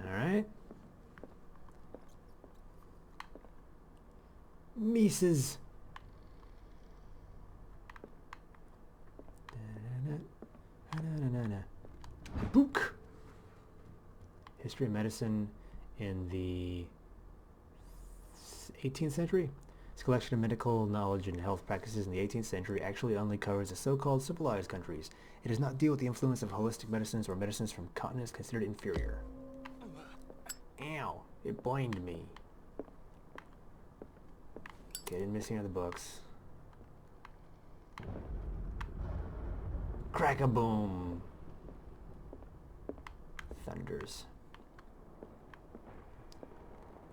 Alright. Mises. Book. History of medicine in the 18th century. This collection of medical knowledge and health practices in the 18th century actually only covers the so-called civilized countries. It does not deal with the influence of holistic medicines or medicines from continents considered inferior. Ow! It blinded me. Okay, didn't miss any of the books. Crack-a-boom! Thunders.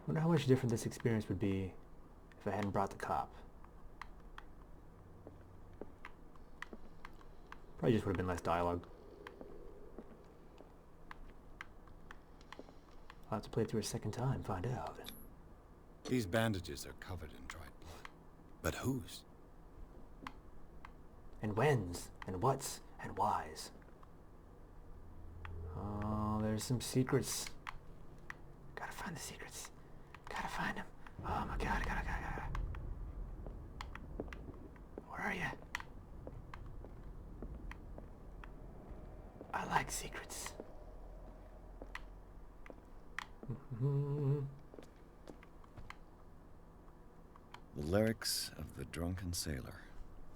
Wonder how much different this experience would be if I hadn't brought the cop. Probably just would have been less dialogue. I'll have to play it through a second time, find out. These bandages are covered in dried blood. But whose? And whens, and whats, and whys. Oh, there's some secrets. Gotta find the secrets. Gotta find them. Oh my god, I gotta. Where are you? I like secrets. The lyrics of the drunken sailor,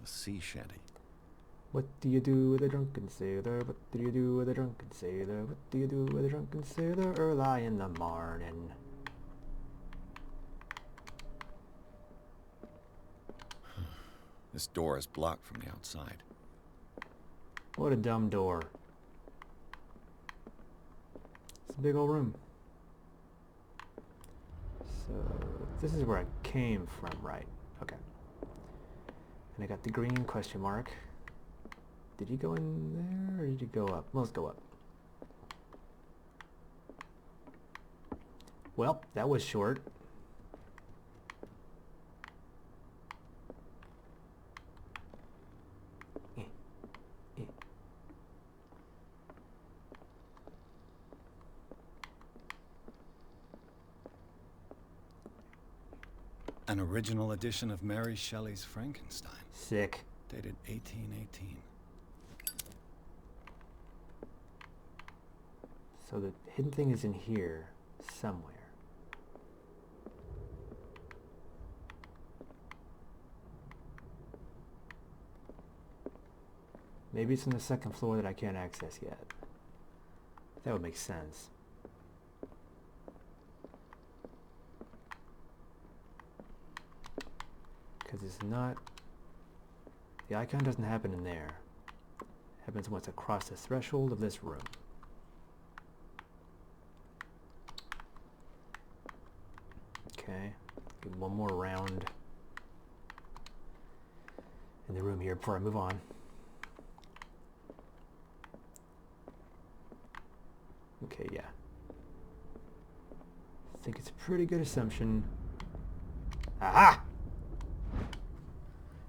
the sea shanty. What do you do with a drunken sailor? What do you do with a drunken sailor? What do you do with a drunken sailor early in the morning? This door is blocked from the outside. What a dumb door. It's a big old room. So, this is where I came from, right? Okay. And I got the green question mark. Did he go in there, or did he go up? Well, let's go up. Well, that was short. An original edition of Mary Shelley's Frankenstein. Sick. Dated 1818. So the hidden thing is in here somewhere. Maybe it's on the second floor that I can't access yet. That would make sense. Because it's not... The icon doesn't happen in there. It happens once across the threshold of this room. Okay, get one more round in the room here before I move on. Okay, yeah. I think it's a pretty good assumption. Aha!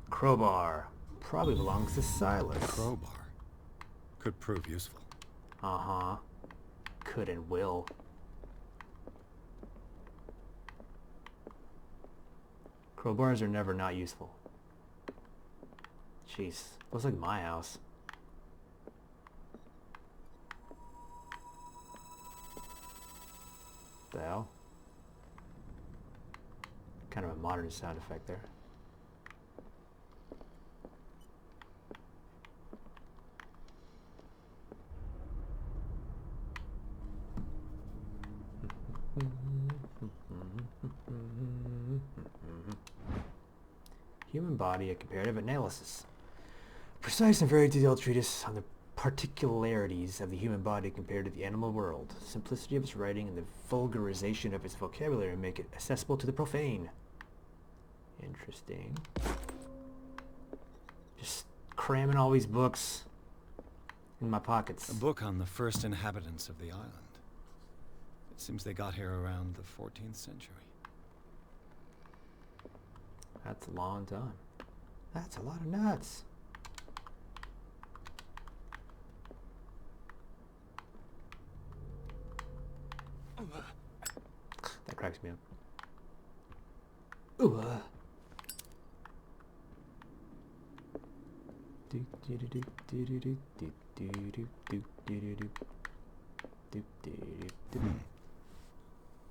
Crowbar. Probably belongs to Silas. Crowbar. Could prove useful. Uh-huh. Could and will. Crowbars are never not useful. Jeez. Looks like my house. The hell? Kind of a modern sound effect there. Human Body, a Comparative Analysis. A precise and very detailed treatise on the particularities of the human body compared to the animal world. The simplicity of its writing and the vulgarization of its vocabulary make it accessible to the profane. Interesting. Just cramming all these books in my pockets. A book on the first inhabitants of the island. It seems they got here around the 14th century. That's a long time. That's a lot of nuts. That cracks me up. Ooh.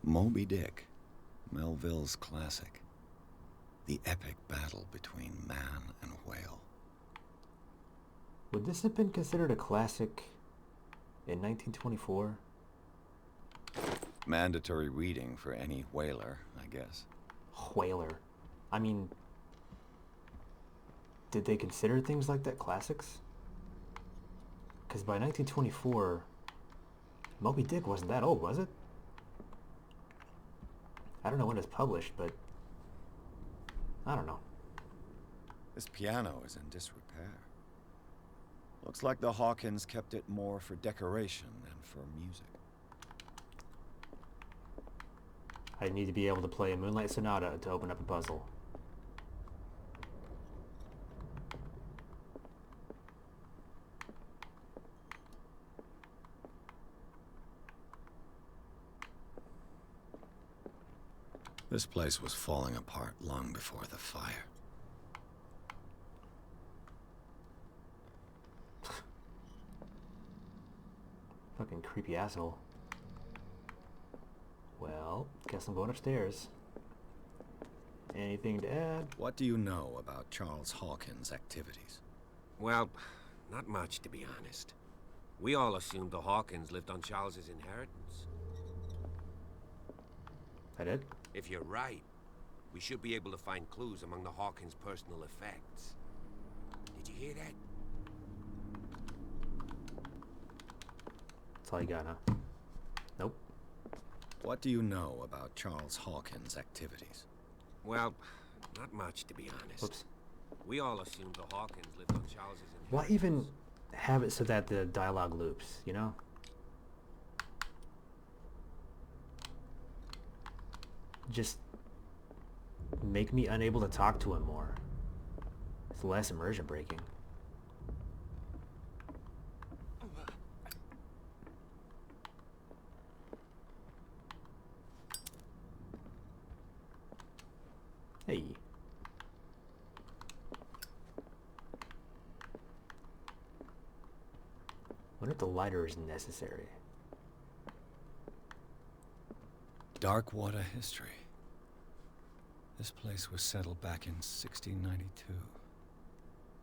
Moby Dick, Melville's classic. The epic battle between man and whale. Would this have been considered a classic in 1924? Mandatory reading for any whaler, I guess. Whaler. I mean, did they consider things like that classics? Because by 1924, Moby Dick wasn't that old, was it? I don't know when it was published, but I don't know. This piano is in disrepair. Looks like the Hawkins kept it more for decoration than for music. I need to be able to play a Moonlight Sonata to open up a puzzle. This place was falling apart long before the fire. Fucking creepy asshole. Well, guess I'm going upstairs. Anything to add? What do you know about Charles Hawkins' activities? Well, not much, to be honest. We all assumed the Hawkins lived on Charles's inheritance. I did? If you're right, we should be able to find clues among the Hawkins' personal effects. Did you hear that? That's all you got, huh? Nope. What do you know about Charles Hawkins' activities? Well, not much, to be honest. Whoops. We all assumed the Hawkins lived on Charles's inheritance. Why even have it so that the dialogue loops, you know? Just make me unable to talk to him more. It's less immersion breaking. Hey. Wonder if the lighter is necessary. Darkwater history. This place was settled back in 1692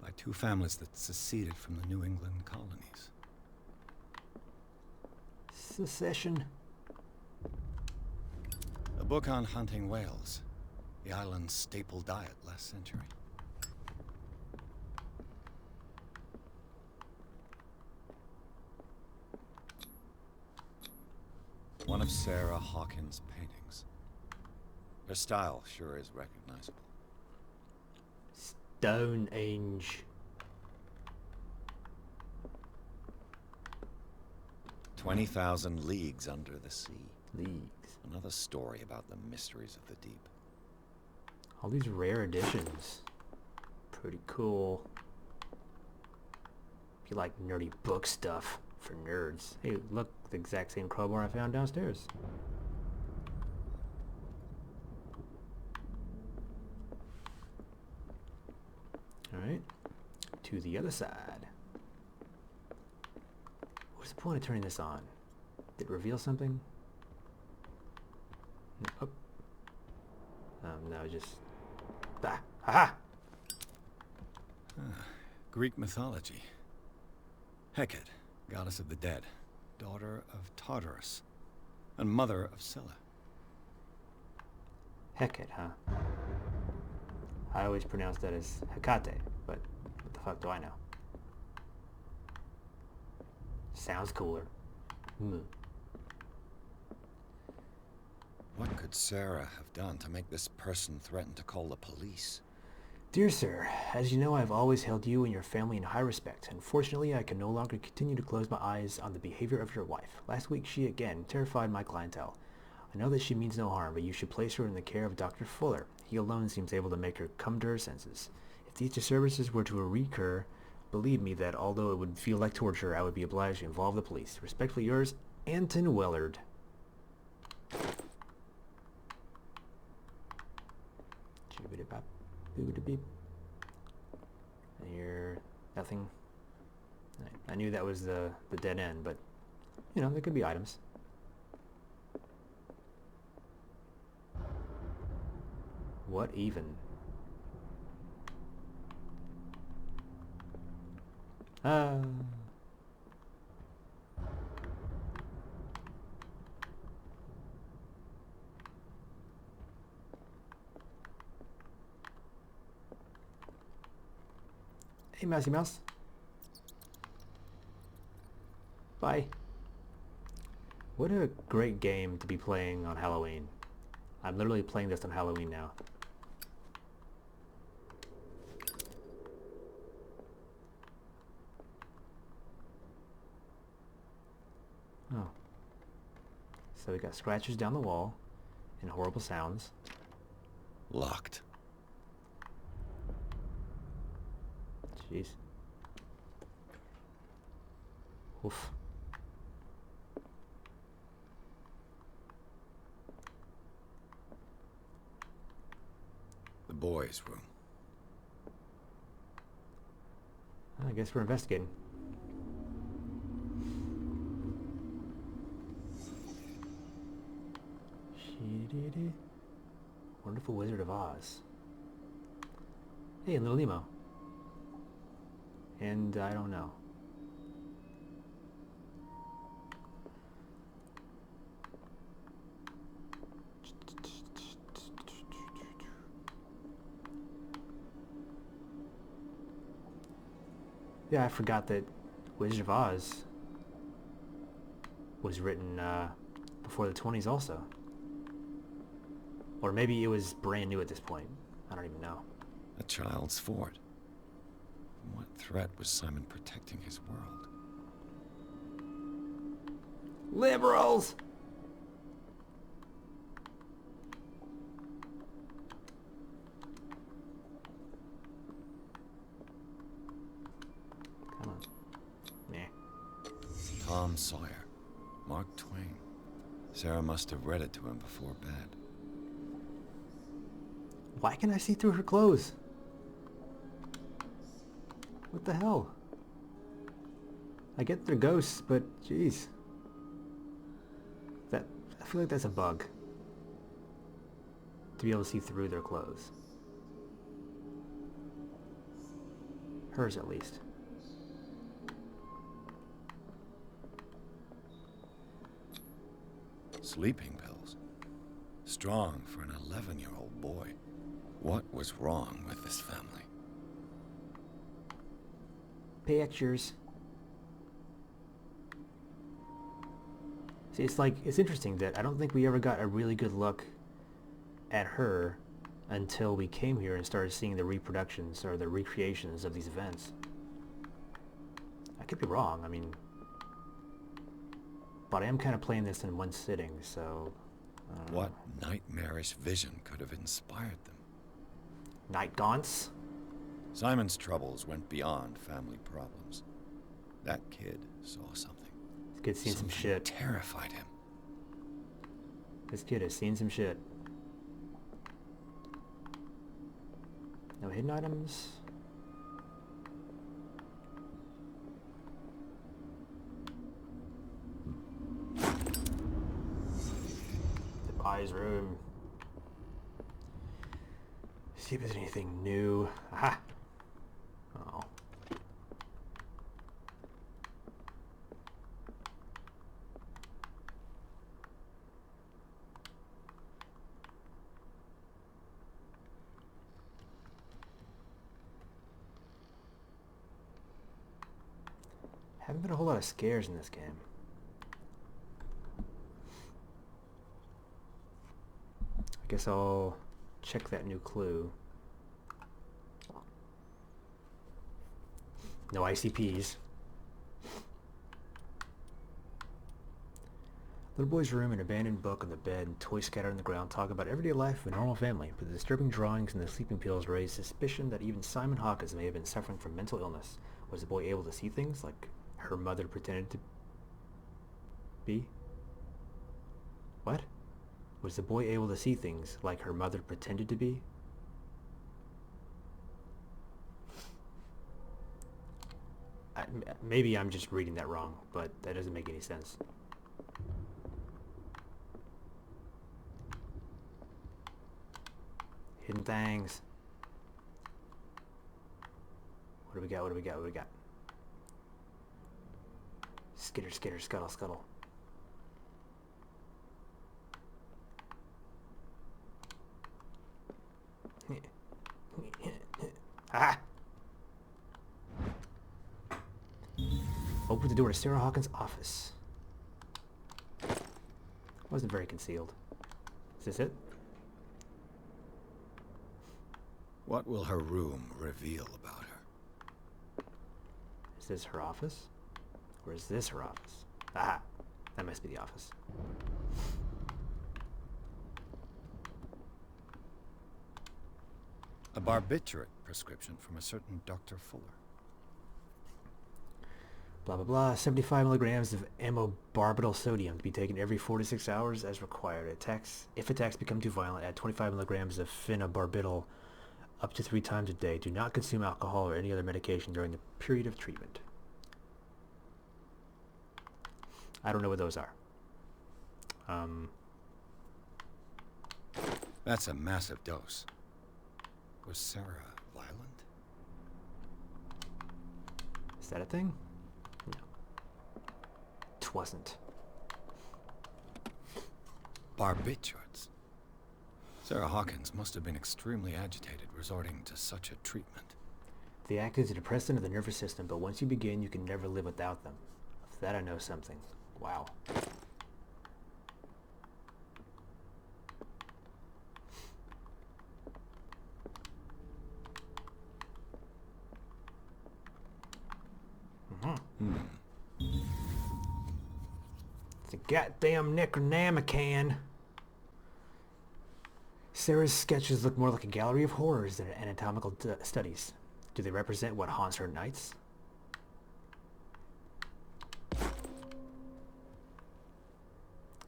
by two families that seceded from the New England colonies. Secession. A book on hunting whales, the island's staple diet last century. One of Sarah Hawkins' paintings. Her style sure is recognizable. Stone Age. 20,000 Leagues Under the Sea. Leagues. Another story about the mysteries of the deep. All these rare editions. Pretty cool. If you like nerdy book stuff for nerds. Hey, look, the exact same crowbar I found downstairs. Alright. To the other side. What's the point of turning this on? Did it reveal something? No. Oh. No, just... Ah! Ha! Greek mythology. Hecate, goddess of the dead, daughter of Tartarus, and mother of Scylla. Hecate, huh? I always pronounce that as Hecate, but what the fuck do I know? Sounds cooler. Mm. What could Sarah have done to make this person threaten to call the police? Dear sir, as you know, I have always held you and your family in high respect. Unfortunately, I can no longer continue to close my eyes on the behavior of your wife. Last week, she again terrified my clientele. I know that she means no harm, but you should place her in the care of Dr. Fuller. He alone seems able to make her come to her senses. If these disturbances were to recur, believe me that although it would feel like torture, I would be obliged to involve the police. Respectfully yours, Anton Willard. Boop-a-da-beep. I hear nothing. I knew that was the dead end, but, you know, there could be items. What even? Ah. Hey, Mousy Mouse. Bye. What a great game to be playing on Halloween. I'm literally playing this on Halloween now. Oh. So we got scratches down the wall and horrible sounds. Locked. Jeez. Oof. The boys' room. I guess we're investigating. Wonderful Wizard of Oz. Hey, Little Nemo. And I don't know. Yeah, I forgot that Wizard of Oz was written before the 20s also. Or maybe it was brand new at this point. I don't even know. A child's fort. From what threat was Simon protecting his world? Liberals! Come on. Nah. Tom Sawyer. Mark Twain. Sarah must have read it to him before bed. Why can I see through her clothes? What the hell? I get they're ghosts, but jeez. I feel like that's a bug. To be able to see through their clothes. Hers at least. Sleeping pills. Strong for an 11-year-old boy. What was wrong with this family? Pictures. See, it's interesting that I don't think we ever got a really good look at her until we came here and started seeing the reproductions or the recreations of these events. I could be wrong, I mean, but I am kind of playing this in one sitting, so I don't know. What nightmarish vision could have inspired them? Night gaunts? Simon's troubles went beyond family problems. That kid saw something. This kid's seen some Something shit. terrified him. This kid has seen some shit. No hidden items. The pie's room. See if there's anything new. Aha! Oh. Haven't been a whole lot of scares in this game. I guess I'll check that new clue. No ICPs. Little boy's room, an abandoned book on the bed, and toys scattered on the ground talk about everyday life of a normal family, but the disturbing drawings and the sleeping pills raised suspicion that even Simon Hawkins may have been suffering from mental illness. Was the boy able to see things like her mother pretended to be? What? Was the boy able to see things like her mother pretended to be? Maybe I'm just reading that wrong, but that doesn't make any sense. Hidden things. What do we got? What do we got? What do we got? Skitter, skitter, scuttle, scuttle. Ah! Open the door to Sarah Hawkins' office. Wasn't very concealed. Is this it? What will her room reveal about her? Is this her office? Or is this her office? Aha! That must be the office. A barbiturate prescription from a certain Dr. Fuller. Blah blah blah. 75 milligrams of amobarbital sodium to be taken every 4 to 6 hours as required. If attacks become too violent, add 25 milligrams of phenobarbital up to 3 times a day. Do not consume alcohol or any other medication during the period of treatment. I don't know what those are. That's a massive dose. Was Sarah violent? Is that a thing? No. Twasn't. Barbiturates. Sarah Hawkins must have been extremely agitated resorting to such a treatment. They act as a depressant of the nervous system, but once you begin, you can never live without them. Of that I know something. Wow. It's a goddamn Necronomicon. Sarah's sketches look more like a gallery of horrors than anatomical studies. Do they represent what haunts her nights?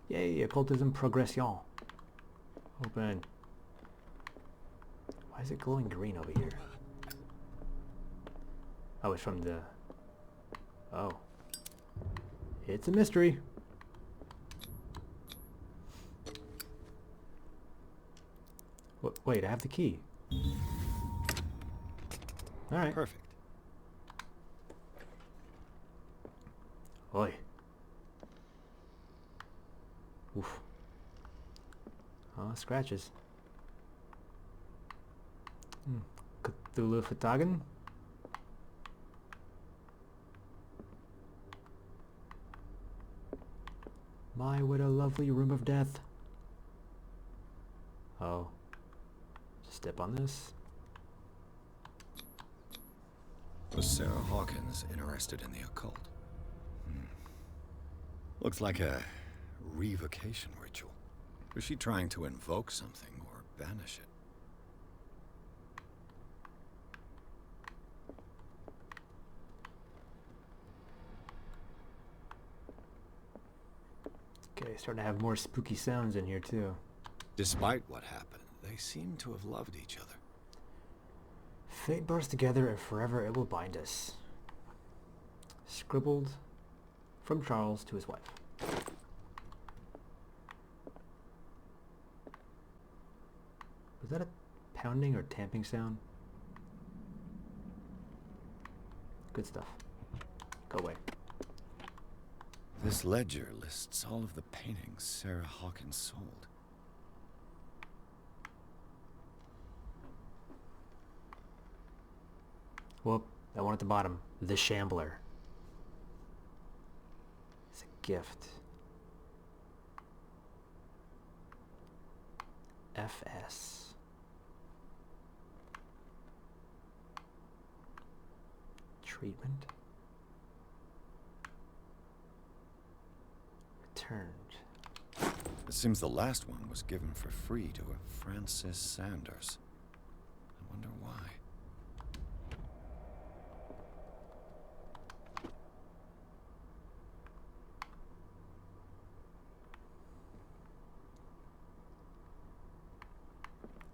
Yay, occultism progression. Open. Why is it glowing green over here? Oh, it's from the... Oh. It's a mystery. Wait, I have the key. Alright. Perfect. Oi. Oof. Oh, scratches. Cthulhu Pagan. My, what a lovely room of death. Oh. Just step on this. Was Sarah Hawkins interested in the occult? Looks like a revocation ritual. Was she trying to invoke something or banish it? Okay, starting to have more spooky sounds in here too. Despite what happened, they seem to have loved each other. Fate bars together and forever it will bind us. Scribbled from Charles to his wife. Was that a pounding or tamping sound? Good stuff. Go away. This ledger lists all of the paintings Sarah Hawkins sold. Whoop, that one at the bottom. The Shambler. It's a gift. FS. Treatment. Returned. It seems the last one was given for free to a Francis Sanders. I wonder why.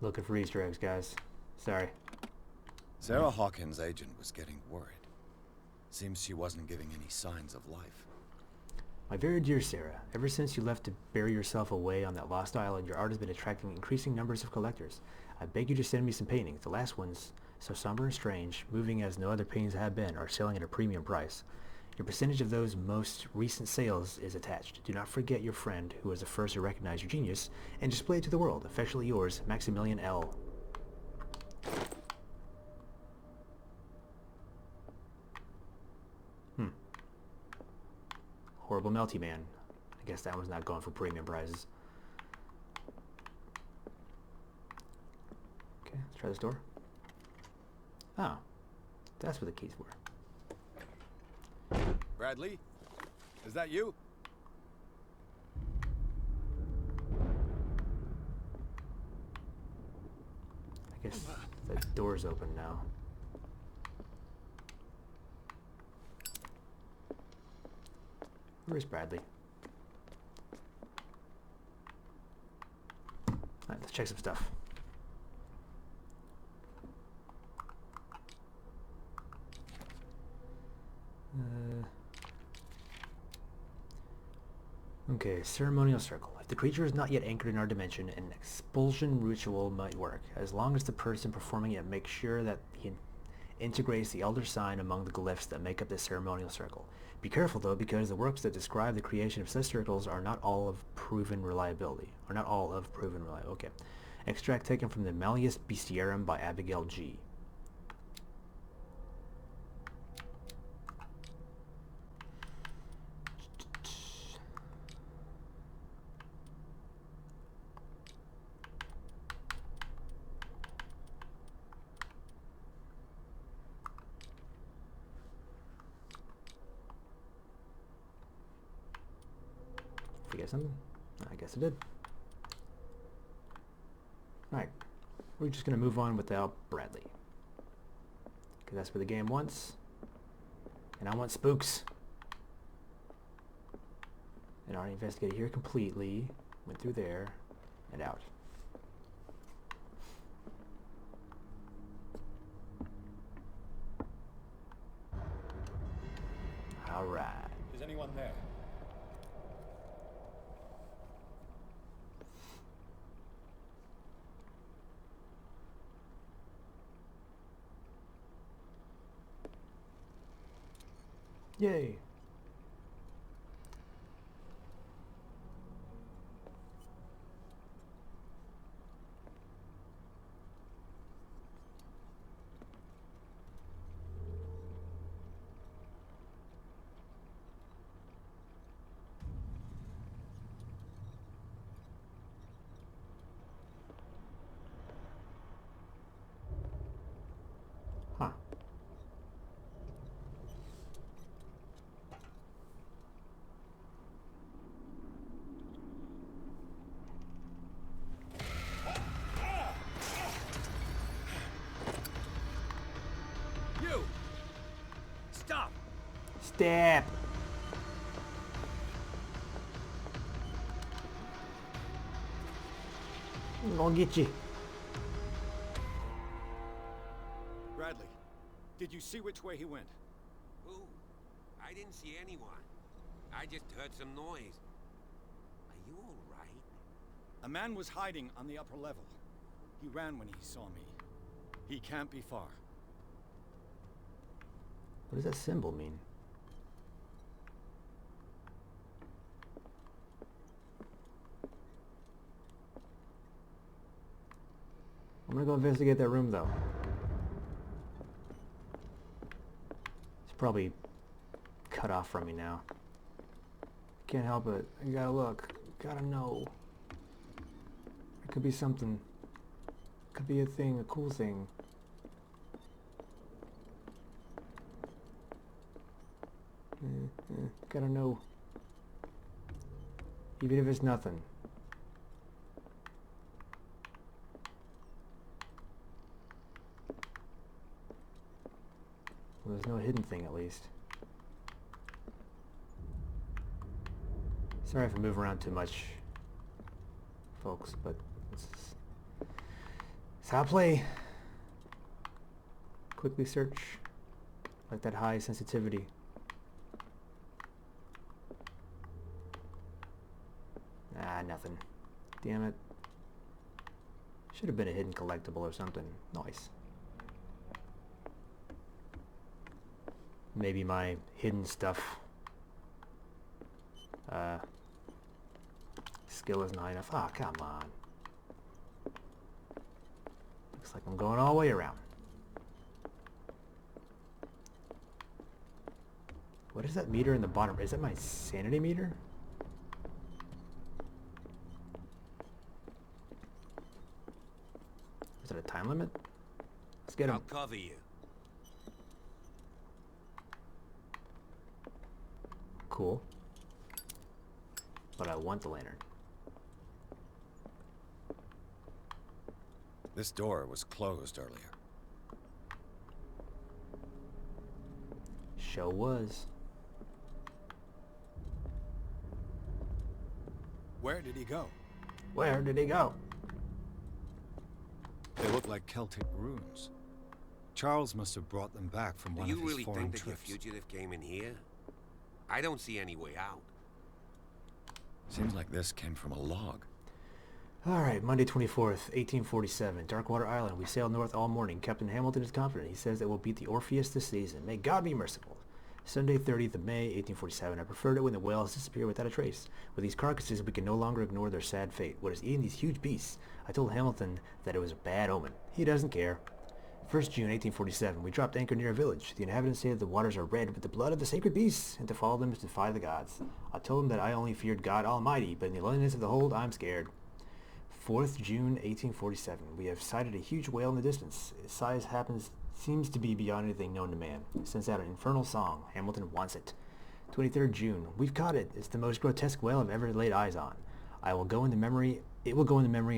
Looking for Easter eggs, guys. Sorry. Sarah Hawkins' agent was getting worried. Seems she wasn't giving any signs of life. My very dear Sarah, ever since you left to bury yourself away on that lost island, your art has been attracting increasing numbers of collectors. I beg you to send me some paintings. The last ones, so somber and strange, moving as no other paintings have been, are selling at a premium price. Your percentage of those most recent sales is attached. Do not forget your friend, who was the first to recognize your genius, and display it to the world. Affectionately yours, Maximilian L. Horrible Melty Man. I guess that one's not going for premium prizes. Okay, let's try this door. Oh, that's what the keys were. Bradley? Is that you? I guess the door's open now. Where's Bradley? Alright, let's check some stuff. Okay, ceremonial circle. If the creature is not yet anchored in our dimension, an expulsion ritual might work, as long as the person performing it makes sure that he integrates the elder sign among the glyphs that make up the ceremonial circle. Be careful though, because the works that describe the creation of such circles are not all of proven reliability. Okay. Extract taken from the Malleus Bestiarum by Abigail G. Forget something? I guess I did. Alright. We're just going to move on without Bradley. Because that's what the game wants. And I want spooks. And I already investigated here completely. Went through there. And out. Alright. Is anyone there? Yay! Huh. You! Stop! Step! I'm gonna get you. Bradley, did you see which way he went? Who? I didn't see anyone. I just heard some noise. Are you all right? A man was hiding on the upper level. He ran when he saw me. He can't be far. What does that symbol mean? I'm gonna go investigate that room though. It's probably cut off from me now. Can't help it. I gotta look. Gotta know. It could be something. Could be a thing, a cool thing. Gotta know. Even if it's nothing. Well, there's no hidden thing at least. Sorry if I move around too much, folks, but it's how I play. Quickly search. Like that high sensitivity. Ah, nothing. Damn it. Should have been a hidden collectible or something. Nice. Maybe my hidden stuff skill isn't high enough. Ah, come on. Looks like I'm going all the way around. What is that meter in the bottom? Is that my sanity meter? Is it a time limit? Let's get him. I'll cover you. Cool. But I want the lantern. This door was closed earlier. Show was. Where did he go? Where did he go? They look like Celtic runes. Charles must have brought them back from one Do of you his really foreign think that your trips. fugitive came in here? I don't see any way out. Seems like this came from a log. Alright, Monday 24th, 1847, Darkwater Island. We sailed north all morning. Captain Hamilton is confident. He says that we'll beat the Orpheus this season. May God be merciful. Sunday 30th of May, 1847. I preferred it when the whales disappear without a trace. With these carcasses, we can no longer ignore their sad fate. What is eating these huge beasts? I told Hamilton that it was a bad omen. He doesn't care. 1st June, 1847. We dropped anchor near a village. The inhabitants say that the waters are red with the blood of the sacred beasts, and to follow them is to defy the gods. I told them that I only feared God Almighty, but in the loneliness of the hold, I'm scared. 4th June, 1847. We have sighted a huge whale in the distance. Its size seems to be beyond anything known to man. It sends out an infernal song. Hamilton wants it. 23rd June. We've caught it. It's the most grotesque whale I've ever laid eyes on. It will go into memory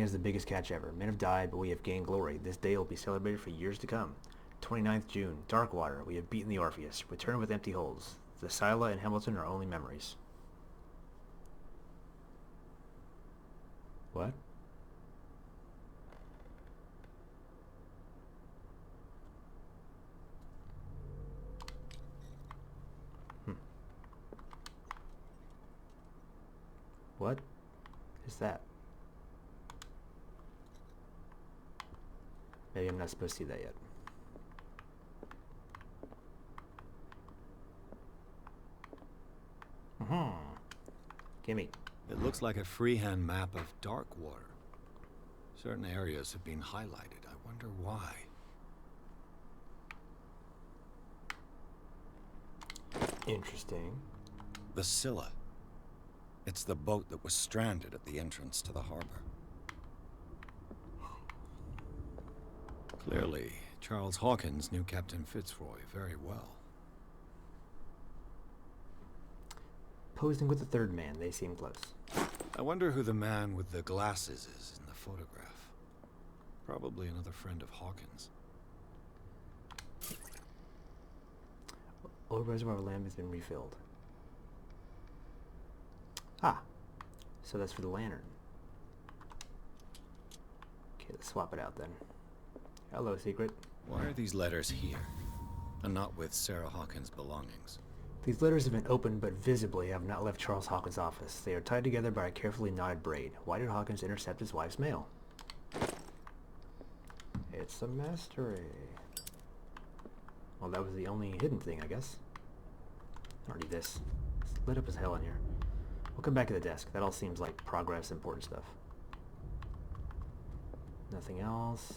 as the biggest catch ever. Men have died, but we have gained glory. This day will be celebrated for years to come. 29th June. Darkwater. We have beaten the Orpheus. Return with empty holes. The Scylla and Hamilton are only memories. What? What is that? Maybe I'm not supposed to see that yet. Gimme. It looks like a freehand map of Darkwater. Certain areas have been highlighted. I wonder why. Interesting. The Scylla. It's the boat that was stranded at the entrance to the harbor. Clearly, Charles Hawkins knew Captain Fitzroy very well. Posing with the third man, they seem close. I wonder who the man with the glasses is in the photograph. Probably another friend of Hawkins. Old reservoir lamp has been refilled. Ah, so that's for the lantern. Okay, let's swap it out then. Hello, secret. Why are these letters here, and not with Sarah Hawkins' belongings? These letters have been opened but visibly have not left Charles Hawkins' office. They are tied together by a carefully knotted braid. Why did Hawkins intercept his wife's mail? It's a mystery. Well, that was the only hidden thing, I guess. I don't need this. It's lit up as hell in here. We'll come back to the desk. That all seems like progress, important stuff. Nothing else.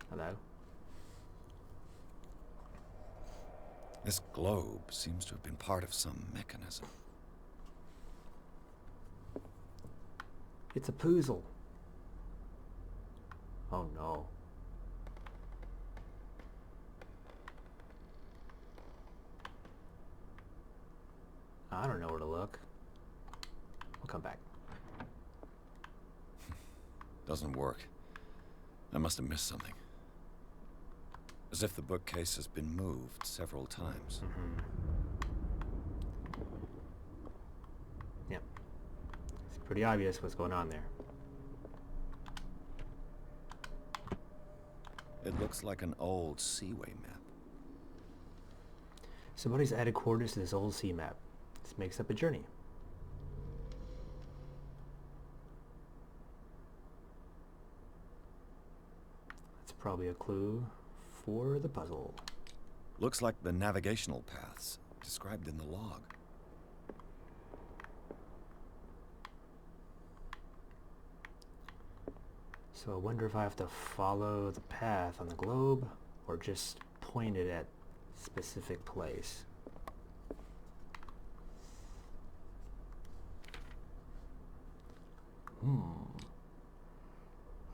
Hello. This globe seems to have been part of some mechanism. It's a puzzle. Oh no. I don't know where to look. We'll come back. Doesn't work. I must have missed something. As if the bookcase has been moved several times. Yep. It's pretty obvious what's going on there. It looks like an old seaway map. Somebody's added coordinates to this old sea map. This makes up a journey. That's probably a clue for the puzzle. Looks like the navigational paths described in the log. So I wonder if I have to follow the path on the globe or just point it at a specific place.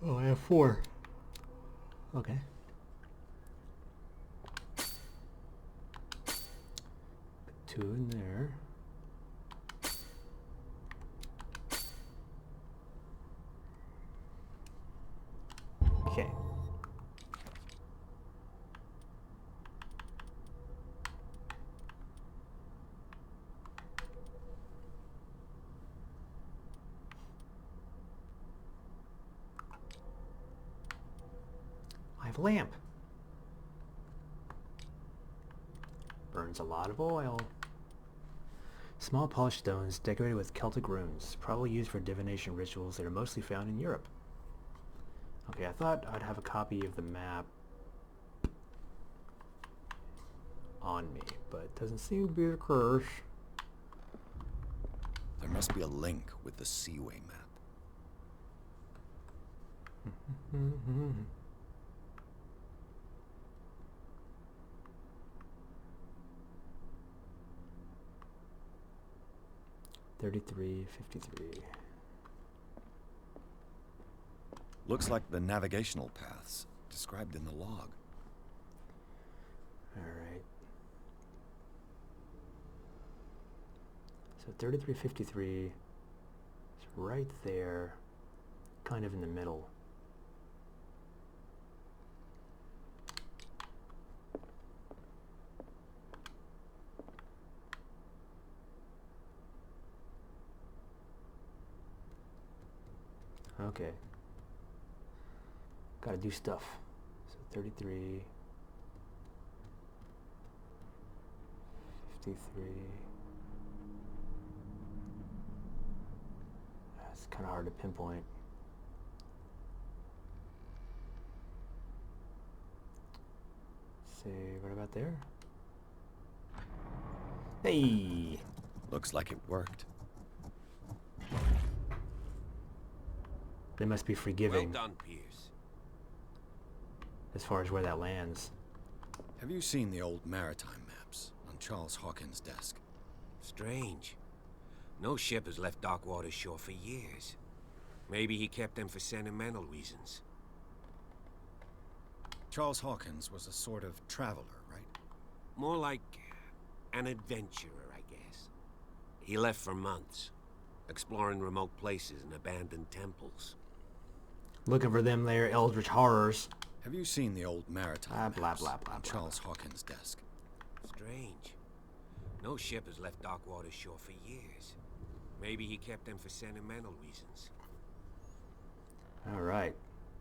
Oh, I have 4. Okay. Put 2 in there. Okay. I have a lamp. Burns a lot of oil. Small polished stones decorated with Celtic runes, probably used for divination rituals that are mostly found in Europe. Okay, I thought I'd have a copy of the map on me, but it doesn't seem to be the case. There must be a link with the Seaway map. $33.53. Looks like the navigational paths described in the log. Alright. So 33.53 is right there, kind of in the middle. Okay. Gotta do stuff. So 33, 53. That's kind of hard to pinpoint. Let's see, right about there. Hey! Looks like it worked. They must be forgiving. Well done, Pierce. As far as where that lands. Have you seen the old maritime maps on Charles Hawkins' desk? Strange. No ship has left Darkwater shore for years. Maybe he kept them for sentimental reasons. Charles Hawkins was a sort of traveler, right? More like an adventurer, I guess. He left for months, exploring remote places and abandoned temples. Looking for them there eldritch horrors. Have you seen the old maritime Blah, maps blah, blah, on blah, Charles Hawkins' desk? Strange. No ship has left Darkwater shore for years. Maybe he kept them for sentimental reasons. Alright.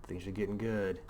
Things are getting good.